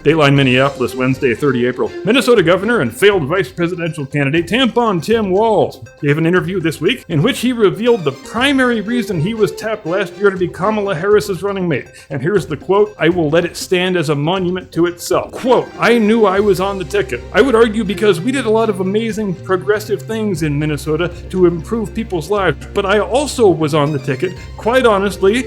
Dateline Minneapolis, Wednesday, 30 April. Minnesota governor and failed vice presidential candidate Tampon Tim Walz gave an interview this week in which he revealed the primary reason he was tapped last year to be Kamala Harris's running mate. And here's the quote. I will let it stand as a monument to itself. Quote, I knew I was on the ticket. I would argue because we did a lot of amazing progressive things in Minnesota to improve people's lives, but I also was on the ticket, quite honestly,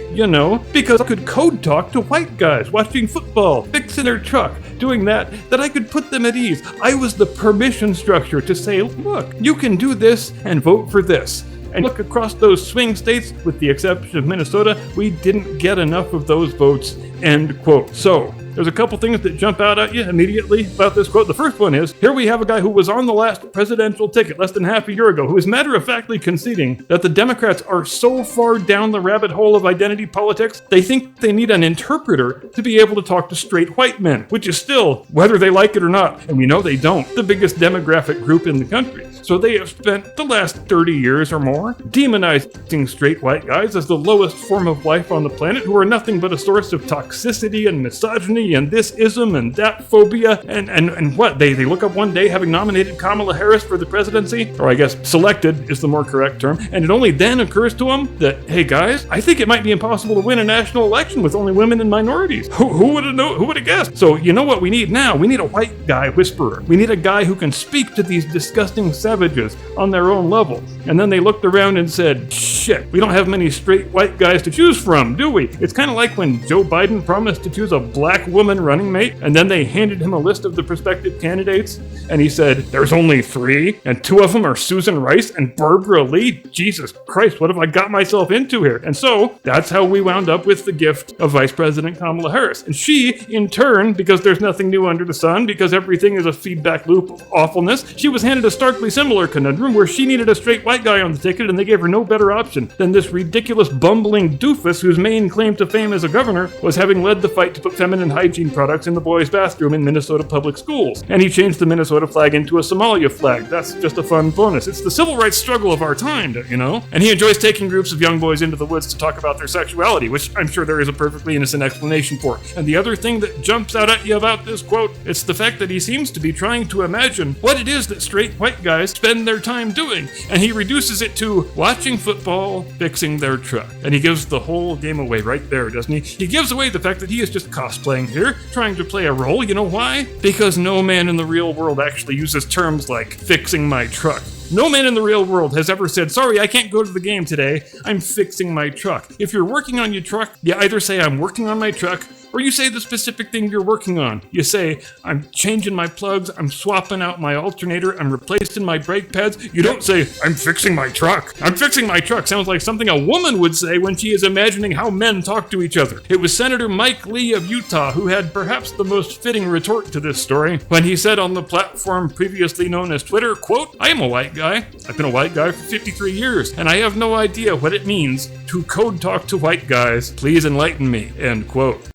because I could code talk to white guys watching football, fixing their truck, doing that I could put them at ease. I was the permission structure to say, look, you can do this and vote for this. And look across those swing states, with the exception of Minnesota, we didn't get enough of those votes, end quote. So, there's a couple things that jump out at you immediately about this quote. The first one is, here we have a guy who was on the last presidential ticket less than half a year ago, who is matter-of-factly conceding that the Democrats are so far down the rabbit hole of identity politics, they think they need an interpreter to be able to talk to straight white men, which is still, whether they like it or not, and we know they don't, the biggest demographic group in the country. So they have spent the last 30 years or more demonizing straight white guys as the lowest form of life on the planet, who are nothing but a source of toxicity and misogyny and this ism and that phobia, and what? They look up one day having nominated Kamala Harris for the presidency, or I guess selected is the more correct term, and it only then occurs to them that, hey guys, I think it might be impossible to win a national election with only women and minorities. Who would have guessed? So you know what we need now? We need a white guy whisperer. We need a guy who can speak to these disgusting savages on their own level. And then they looked around and said, shit, we don't have many straight white guys to choose from, do we? It's kind of like when Joe Biden promised to choose a black woman running mate, and then they handed him a list of the prospective candidates, and he said, there's only 3, and 2 of them are Susan Rice and Barbara Lee. Jesus Christ, what have I got myself into here? And so, that's how we wound up with the gift of Vice President Kamala Harris. And she, in turn, because there's nothing new under the sun, because everything is a feedback loop of awfulness, she was handed a starkly similar conundrum where she needed a straight white guy on the ticket, and they gave her no better option than this ridiculous bumbling doofus whose main claim to fame as a governor was having led the fight to put feminine hygiene products in the boys' bathroom in Minnesota public schools. And he changed the Minnesota flag into a Somalia flag. That's just a fun bonus. It's the civil rights struggle of our time, And he enjoys taking groups of young boys into the woods to talk about their sexuality, which I'm sure there is a perfectly innocent explanation for. And the other thing that jumps out at you about this quote, it's the fact that he seems to be trying to imagine what it is that straight white guys spend their time doing. And he reduces it to watching football, fixing their truck. And he gives the whole game away right there, doesn't he? He gives away the fact that he is just cosplaying here, trying to play a role. You know why? Because no man in the real world actually uses terms like fixing my truck. No man in the real world has ever said, sorry, I can't go to the game today, I'm fixing my truck. If you're working on your truck, you either say, I'm working on my truck, or you say the specific thing you're working on. You say, I'm changing my plugs, I'm swapping out my alternator, I'm replacing my brake pads. You don't say, I'm fixing my truck. I'm fixing my truck sounds like something a woman would say when she is imagining how men talk to each other. It was Senator Mike Lee of Utah who had perhaps the most fitting retort to this story when he said on the platform previously known as Twitter, quote, I am a white guy. I've been a white guy for 53 years, and I have no idea what it means to code talk to white guys. Please enlighten me, end quote.